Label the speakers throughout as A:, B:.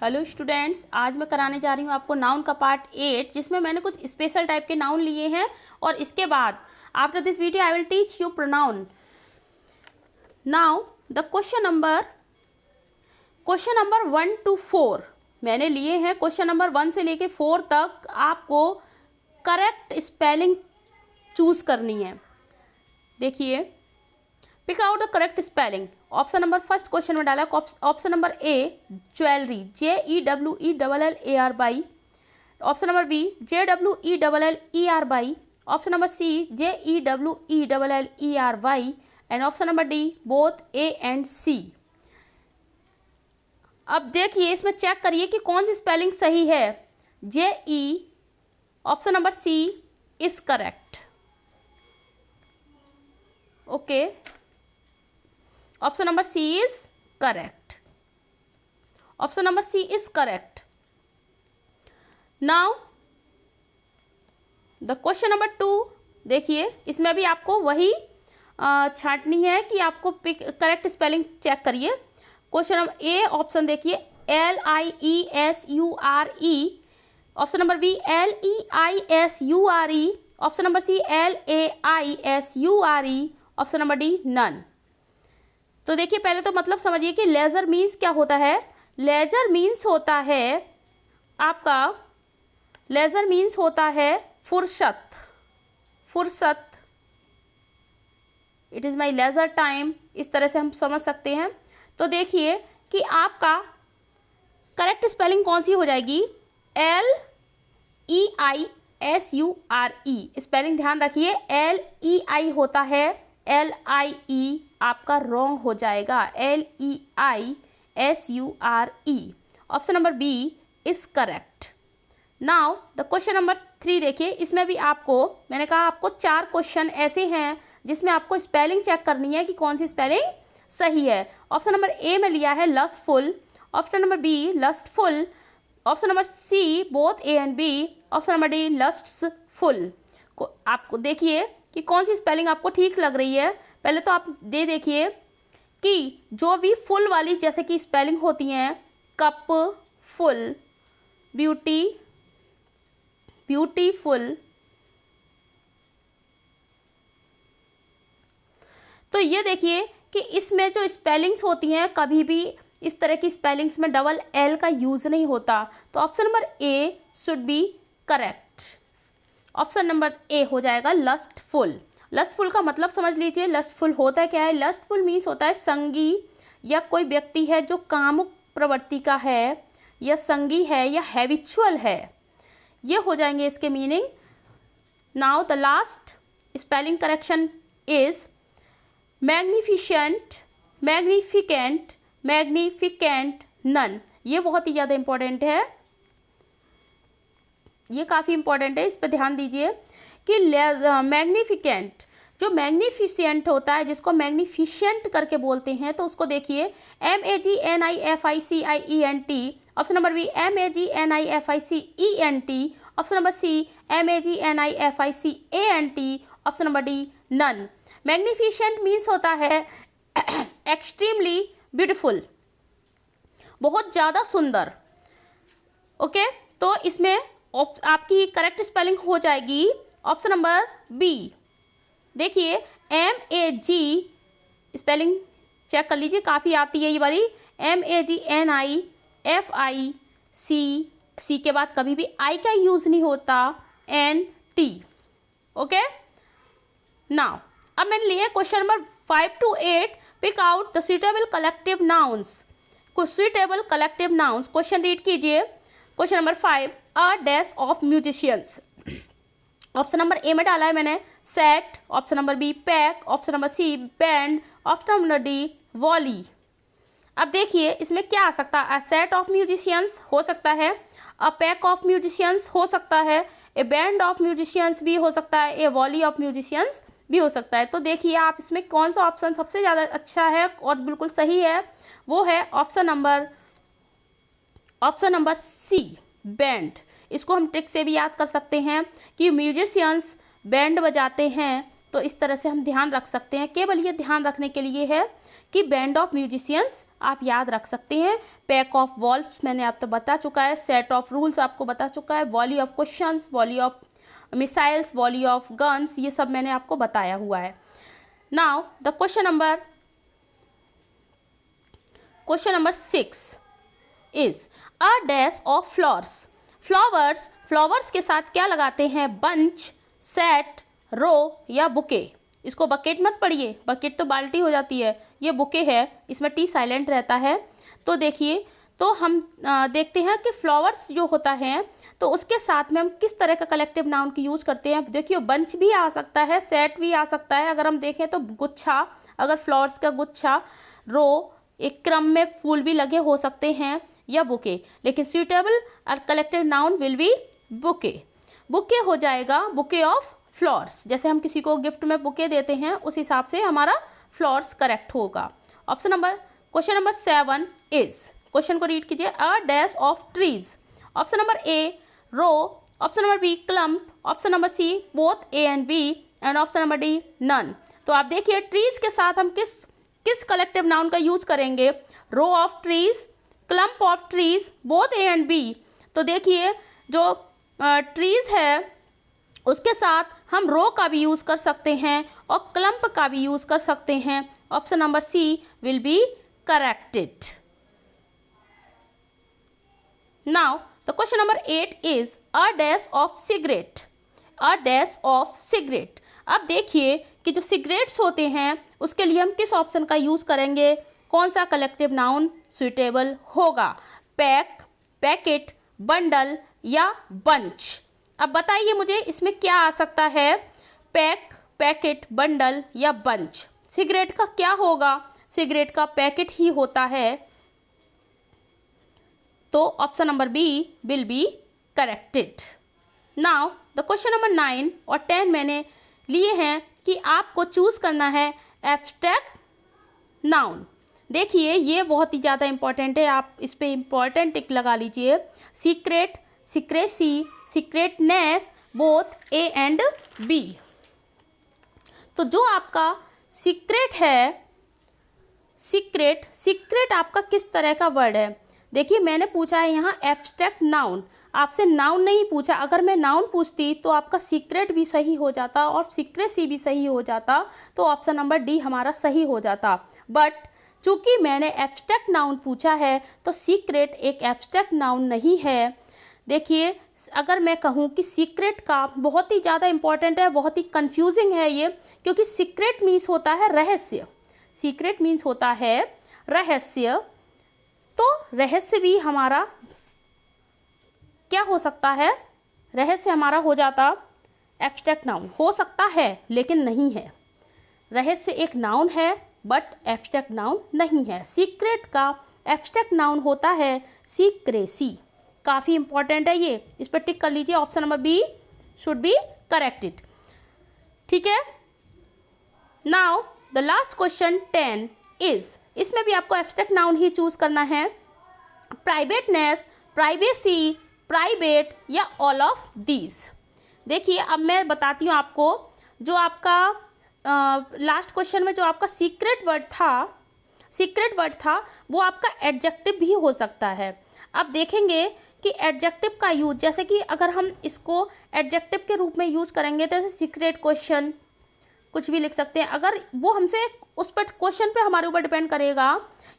A: Hello students, आज मैं कराने जा रही हूँ आपको नाउन का पार्ट 8, जिसमें मैंने कुछ स्पेशल टाइप के नाउन लिए हैं। और इसके बाद after this video I will teach you pronoun. Now the question number 1 to 4 मैंने लिए हैं। क्वेश्चन नंबर 1 से लेके 4 तक आपको करेक्ट स्पेलिंग चूज करनी है। देखिए, pick out the correct spelling. Option number first question में डाला option number A jewellery, JEWELLARY। Option number B JWELLERY। Option number C JEWELLERY and option number D both A and C. अब देखिए, इसमें check करिए कि कौन सी spelling सही है। Option number C is correct. Okay, option number C is correct. Option number C is correct. Now the question number 2, देखिए इसमें भी आपको वही छांटनी है कि आपको करेक्ट स्पेलिंग चेक करिए। क्वेश्चन नंबर ए ऑप्शन देखिए LIESURE। Option number B LEISURE। Option number C LAISURE। Option number D none. तो देखिए, पहले तो मतलब समझिए कि लेजर मीन्स क्या होता है। लेजर मीन्स होता है आपका, लेजर मीन्स होता है फुर्सत। It is my leisure time, इस तरह से हम समझ सकते हैं। तो देखिए कि आपका करेक्ट स्पेलिंग कौन सी हो जाएगी। LEISURE स्पेलिंग ध्यान रखिए। LEI होता है, LIE आपका रॉन्ग हो जाएगा। LEISURE। Option number B is correct. Now the question number 3 देखिए, इसमें भी आपको मैंने कहा आपको 4 क्वेश्चन ऐसे हैं जिसमें आपको स्पेलिंग चेक करनी है कि कौन सी स्पेलिंग सही है। ऑप्शन नंबर ए में लिया है lustful. Option number B lustful. Option number C both A and B. Option number D lustful. आपको देखिए कि कौन सी स्पेलिंग आपको ठीक लग रही है। पहले तो आप देखिए कि जो भी फुल वाली जैसे कि स्पेलिंग होती हैं, कप फुल, ब्यूटीफुल, तो ये देखिए कि इसमें जो स्पेलिंग्स होती हैं, कभी भी इस तरह की स्पेलिंग्स में डबल एल का यूज नहीं होता। तो option number A should be correct. Option number ए हो जाएगा लस्टफुल। लस्टफुल का मतलब समझ लीजिए, लस्टफुल होता है क्या है। लस्टफुल मीन्स होता है संगी, या कोई व्यक्ति है जो कामुक प्रवृत्ति का है, या संगी है, या हैबिचुअल है। ये हो जाएंगे इसके meaning. Now the last spelling correction is magnificient, magnificent, none. ये बहुत ही ज़्यादा इंपॉर्टेंट है, ये काफ़ी इंपॉर्टेंट है, इस पर ध्यान दीजिए कि मैग्निफिकेंट, जो मैग्निफिसेंट होता है, जिसको मैग्निफिशेंट करके बोलते हैं, तो उसको देखिए MAGNIFICIENT। Option number B MAGNIFICENT। Option number C MAGNIFICANT। Option number D none. Magnificient means होता है एक्सट्रीमली ब्यूटीफुल, बहुत ज़्यादा सुंदर। ओके, तो इसमें आपकी करेक्ट स्पेलिंग हो जाएगी ऑप्शन नंबर बी। देखिए MAG स्पेलिंग चेक कर लीजिए, काफ़ी आती है ये वाली। MAGNIFIC, के बाद कभी भी आई का यूज़ नहीं होता, NT। ओके, नाउ अब मैंने लिए question number 5 to 8। Pick out the suitable collective nouns. कुछ suitable collective nouns question read कीजिए। Question number 5, a dash of musicians. Option number A में डाला है मैंने set. Option number B pack. Option number C band. Option number D volley. अब देखिए इसमें क्या आ सकता है। अ सेट ऑफ म्यूजिशियंस हो सकता है, अ पैक ऑफ म्यूजिशियंस हो सकता है, ए बैंड ऑफ म्यूजिशियंस भी हो सकता है, ए वॉली ऑफ म्यूजिशियंस भी हो सकता है। तो देखिए आप इसमें कौन सा ऑप्शन सबसे ज़्यादा अच्छा है और बिल्कुल सही है, वो है ऑप्शन नंबर सी बैंड। इसको हम ट्रिक से भी याद कर सकते हैं कि म्यूजिशियंस बैंड बजाते हैं, तो इस तरह से हम ध्यान रख सकते हैं। केवल ये ध्यान रखने के लिए है कि बैंड ऑफ म्यूजिशियंस आप याद रख सकते हैं, पैक ऑफ वॉल्व्स मैंने आपको बता चुका है, सेट ऑफ रूल्स आपको बता चुका है, volley of questions, volley of missiles, volley of guns, ये सब मैंने आपको बताया हुआ है। Now the question number 6 is a dash of flowers. Flowers के साथ क्या लगाते हैं? बंच, सेट, रो या बुके। इसको बकेट मत पढ़िए, बकेट तो बाल्टी हो जाती है, ये बुके है, इसमें टी साइलेंट रहता है। तो देखिए, तो हम देखते हैं कि फ्लावर्स जो होता है तो उसके साथ में हम किस तरह का कलेक्टिव नाउन की यूज करते हैं। देखिए, बंच भी आ सकता है, सेट भी आ सकता है, अगर हम देखें तो गुच्छा, अगर फ्लावर्स का गुच्छा, रो, एक क्रम में फूल भी लगे हो सकते हैं, या बुके। लेकिन सुइटेबल और collective noun will be bouquet. Bouquet हो जाएगा बुके ऑफ फ्लावर्स, जैसे हम किसी को गिफ्ट में बुके देते हैं उस हिसाब से हमारा फ्लावर्स करेक्ट होगा। क्वेश्चन नंबर 7 इज, क्वेश्चन को रीड कीजिए, a dash of trees. Option number A row, option number B clump, option number C both A and B, and option number D none. तो आप देखिए, trees के साथ हम किस कलेक्टिव नाउन का यूज करेंगे? Row of trees, clump of trees, both A and B. तो देखिए, जो ट्रीज है उसके साथ हम रो का भी यूज कर सकते हैं और क्लम्प का भी यूज कर सकते हैं। Option number C will be corrected. Now the question number 8 is a dash of cigarette. A dash of cigarette. अब देखिए कि जो सिगरेट्स होते हैं उसके लिए हम किस ऑप्शन का यूज करेंगे? कौन सा कलेक्टिव नाउन सुइटेबल होगा? पैक, पैकेट, बंडल या बंच। अब बताइए मुझे इसमें क्या आ सकता है? पैक, पैकेट, बंडल या बंच। सिगरेट का क्या होगा? सिगरेट का पैकेट ही होता है, तो option number B will be corrected. Now the question number 9 और 10 मैंने लिए हैं कि आपको चूज करना है एब्स्ट्रैक्ट नाउन। देखिए, ये बहुत ही ज़्यादा इंपॉर्टेंट है, आप इस पे इंपॉर्टेंट टिक लगा लीजिए। Secret, secrecy, secretness, both A and B. तो जो आपका सीक्रेट है, सीक्रेट आपका किस तरह का वर्ड है? देखिए, मैंने पूछा है यहाँ एब्स्ट्रैक्ट नाउन, आपसे नाउन नहीं पूछा। अगर मैं नाउन पूछती तो आपका सीक्रेट भी सही हो जाता और सीक्रेसी भी सही हो जाता, तो ऑप्शन नंबर डी हमारा सही हो जाता। बट चूंकि मैंने एब्स्ट्रैक्ट नाउन पूछा है तो सीक्रेट एक एब्स्ट्रैक्ट नाउन नहीं है। देखिए, अगर मैं कहूँ कि सीक्रेट का बहुत ही ज़्यादा इंपॉर्टेंट है, बहुत ही कंफ्यूजिंग है ये, क्योंकि सीक्रेट मीन्स होता है रहस्य। सीक्रेट मीन्स होता है रहस्य, तो रहस्य भी हमारा क्या हो सकता है? रहस्य हमारा हो जाता एब्स्ट्रैक्ट नाउन। हो सकता है लेकिन नहीं है। रहस्य एक नाउन है बट एब्स्ट्रैक्ट नाउन नहीं है। सीक्रेट का एब्स्ट्रैक्ट नाउन होता है सीक्रेसी। काफ़ी इंपॉर्टेंट है ये, इस पर टिक कर लीजिए। Option number B should be corrected. ठीक है। Now the last question 10 is, इसमें भी आपको एब्स्ट्रैक्ट नाउन ही चूज करना है। प्राइवेटनेस, प्राइवेसी, प्राइवेट या ऑल ऑफ दीज। देखिए, अब मैं बताती हूँ आपको, जो आपका लास्ट क्वेश्चन में जो आपका सीक्रेट वर्ड था वो आपका एडजेक्टिव भी हो सकता है। अब देखेंगे कि एडजेक्टिव का यूज, जैसे कि अगर हम इसको एडजेक्टिव के रूप में यूज करेंगे तो जैसे सीक्रेट क्वेश्चन कुछ भी लिख सकते हैं। अगर वो हमसे उस पर क्वेश्चन पे हमारे ऊपर डिपेंड करेगा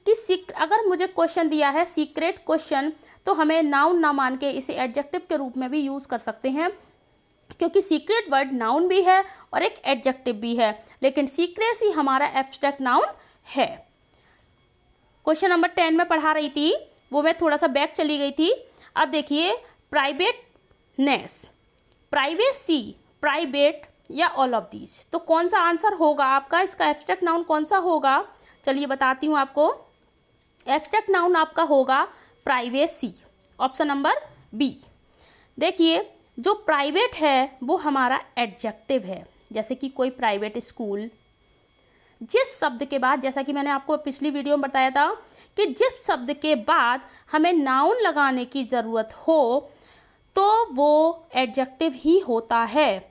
A: कि अगर मुझे क्वेश्चन दिया है सीक्रेट क्वेश्चन, तो हमें नाउन ना मान के इसे एडजेक्टिव के रूप में भी यूज कर सकते हैं, क्योंकि सीक्रेट वर्ड नाउन भी है और एक एडजेक्टिव भी है, लेकिन सीक्रेसी हमारा एब्स्ट्रैक्ट नाउन है। क्वेश्चन नंबर 10 में पढ़ा रही थी, वो मैं थोड़ा सा बैक चली गई थी। अब देखिए, प्राइवेटनेस, प्राइवेसी, प्राइवेट या ऑल ऑफ दीज, तो कौन सा आंसर होगा आपका? इसका एब्स्ट्रैक्ट नाउन कौन सा होगा? चलिए बताती हूँ आपको। एब्स्ट्रैक्ट नाउन आपका होगा प्राइवेसी, ऑप्शन नंबर बी। देखिए, जो प्राइवेट है वो हमारा एडजेक्टिव है, जैसे कि कोई प्राइवेट स्कूल, जिस शब्द के बाद, जैसा कि मैंने आपको पिछली वीडियो में बताया था कि जिस शब्द के बाद हमें नाउन लगाने की ज़रूरत हो तो वो एडजेक्टिव ही होता है।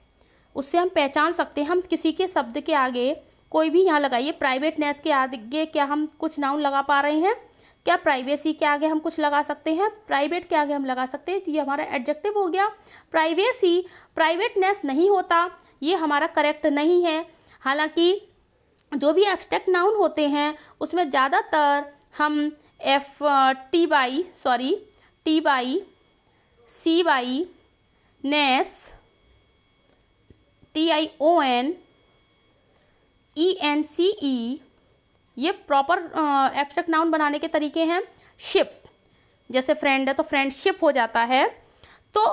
A: उससे हम पहचान सकते हैं, हम किसी के शब्द के आगे कोई भी यहाँ लगाइए। प्राइवेटनेस के आगे क्या हम कुछ नाउन लगा पा रहे हैं? क्या प्राइवेसी के आगे हम कुछ लगा सकते हैं? प्राइवेट के आगे हम लगा सकते हैं, तो ये हमारा एडजेक्टिव हो गया। प्राइवेसी, प्राइवेटनेस नहीं होता, ये हमारा करेक्ट नहीं है। हालांकि जो भी एब्स्ट्रैक्ट नाउन होते हैं उसमें ज़्यादातर हम T by C by ness TION ENCE ये प्रॉपर एब्स्ट्रैक्ट नाउन बनाने के तरीके हैं। शिप, जैसे फ्रेंड है तो फ्रेंडशिप हो जाता है। तो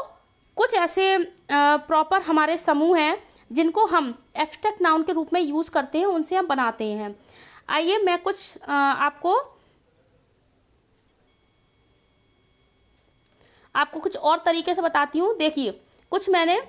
A: कुछ ऐसे प्रॉपर हमारे समूह हैं जिनको हम एब्स्ट्रैक्ट नाउन के रूप में यूज़ करते हैं, उनसे हम बनाते हैं। आइए मैं कुछ आपको कुछ और तरीके से बताती हूँ। देखिए कुछ मैंने,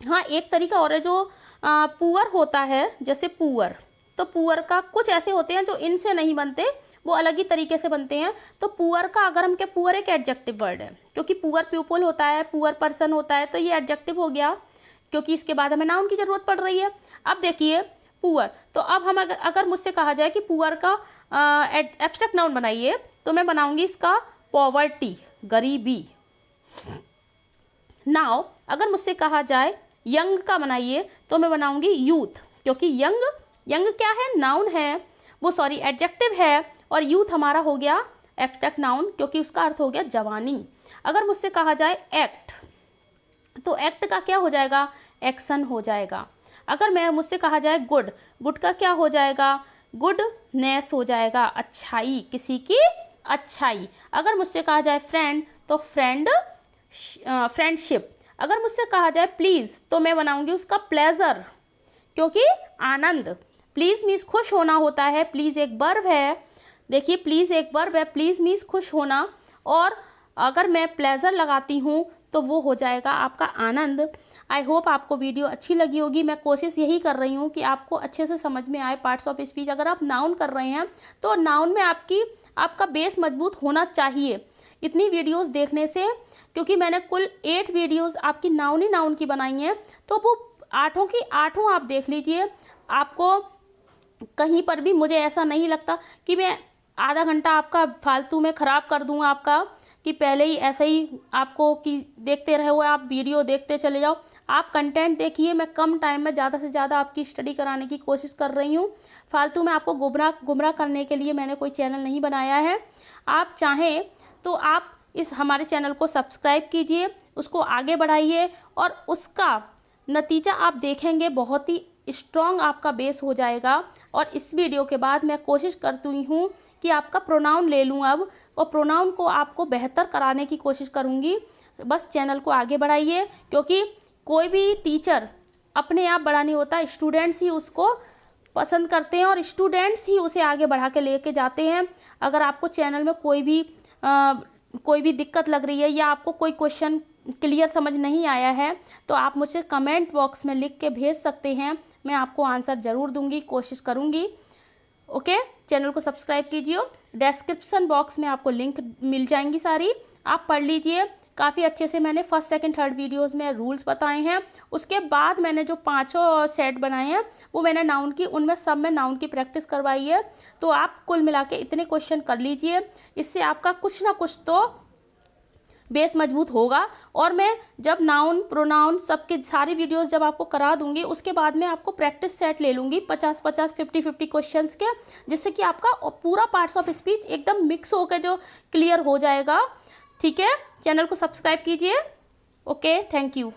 A: हाँ एक तरीका और है जो पुअर होता है, जैसे पुअर, तो पुअर का कुछ ऐसे होते हैं जो इनसे नहीं बनते, वो अलग ही तरीके से बनते हैं। तो पुअर का अगर हम क्या, पुअर एक एडजेक्टिव वर्ड है, क्योंकि पुअर पीपल होता है, पुअर पर्सन होता है, तो ये एडजेक्टिव हो गया, क्योंकि इसके बाद हमें नाउन की ज़रूरत पड़ रही है। अब देखिए पुअर, तो अब हम अगर मुझसे कहा जाए कि पुअर का एब्स्ट्रैक्ट नाउन बनाइए, तो मैं बनाऊंगी इसका पॉवर्टी, गरीबी। नाउ अगर मुझसे कहा जाए यंग का बनाइए, तो मैं बनाऊंगी यूथ, क्योंकि यंग क्या है, नाउन है, वो सॉरी एडजेक्टिव है, और यूथ हमारा हो गया एब्स्ट्रैक्ट नाउन, क्योंकि उसका अर्थ हो गया जवानी। अगर मुझसे कहा जाए एक्ट, तो एक्ट का क्या हो जाएगा, एक्शन हो जाएगा। अगर मुझसे कहा जाए गुड का क्या हो जाएगा, गुडनेस हो जाएगा, अच्छाई, किसी की अच्छाई। अगर मुझसे कहा जाए फ्रेंड, तो फ्रेंडशिप। अगर मुझसे कहा जाए प्लीज़, तो मैं बनाऊंगी उसका प्लेजर, क्योंकि आनंद। प्लीज़ मीन्स खुश होना होता है, प्लीज़ एक वर्ब है, देखिए प्लीज़ एक वर्ब है, प्लीज़ मीन्स खुश होना, और अगर मैं प्लेजर लगाती हूँ तो वो हो जाएगा आपका आनंद। आई होप आपको वीडियो अच्छी लगी होगी। मैं कोशिश यही कर रही हूँ कि आपको अच्छे से समझ में आए पार्ट्स ऑफ स्पीच। अगर आप नाउन कर रहे हैं तो नाउन में आपका बेस मजबूत होना चाहिए इतनी वीडियोस देखने से, क्योंकि मैंने कुल 8 वीडियोस आपकी नाउन की बनाई हैं, तो वो 8 की 8 आप देख लीजिए। आपको कहीं पर भी मुझे ऐसा नहीं लगता कि मैं आधा घंटा आपका फालतू में ख़राब कर दूँ आपका, कि पहले ही ऐसे ही आपको कि देखते रहे हुए आप वीडियो देखते चले जाओ। आप कंटेंट देखिए, मैं कम टाइम में ज़्यादा से ज़्यादा आपकी स्टडी कराने की कोशिश कर रही हूँ। फालतू में आपको गुमराह करने के लिए मैंने कोई चैनल नहीं बनाया है। आप चाहें तो आप इस हमारे चैनल को सब्सक्राइब कीजिए, उसको आगे बढ़ाइए, और उसका नतीजा आप देखेंगे, बहुत ही स्ट्रॉन्ग आपका बेस हो जाएगा। और इस वीडियो के बाद मैं कोशिश करती हूँ कि आपका प्रोनाउन ले लूँ अब, और प्रोनाउन को आपको बेहतर कराने की कोशिश करूँगी। बस चैनल को आगे बढ़ाइए, क्योंकि कोई भी टीचर अपने आप बड़ा नहीं होता, स्टूडेंट्स ही उसको पसंद करते हैं और स्टूडेंट्स ही उसे आगे बढ़ा के लेके जाते हैं। अगर आपको चैनल में कोई भी दिक्कत लग रही है, या आपको कोई क्वेश्चन क्लियर समझ नहीं आया है, तो आप मुझे कमेंट बॉक्स में लिख के भेज सकते हैं, मैं आपको आंसर ज़रूर दूंगी, कोशिश करूंगी। ओके, चैनल को सब्सक्राइब कीजिए। डिस्क्रिप्शन बॉक्स में आपको लिंक मिल जाएंगी सारी, आप पढ़ लीजिए। काफ़ी अच्छे से मैंने फर्स्ट सेकंड थर्ड वीडियोस में रूल्स बताए हैं। उसके बाद मैंने जो 5 सेट बनाए हैं वो मैंने नाउन की, उनमें सब में नाउन की प्रैक्टिस करवाई है। तो आप कुल मिला के इतने क्वेश्चन कर लीजिए, इससे आपका कुछ ना कुछ तो बेस मजबूत होगा। और मैं जब नाउन प्रोनाउन सबके सारी वीडियोस जब आपको करा दूंगी, उसके बाद में आपको प्रैक्टिस सेट ले लूँगी 50-50, 50-50 क्वेश्चंस के, जिससे कि आपका पूरा पार्ट्स ऑफ स्पीच एकदम मिक्स होकर जो क्लियर हो जाएगा। ठीक है, चैनल को सब्सक्राइब कीजिए। Okay, thank you.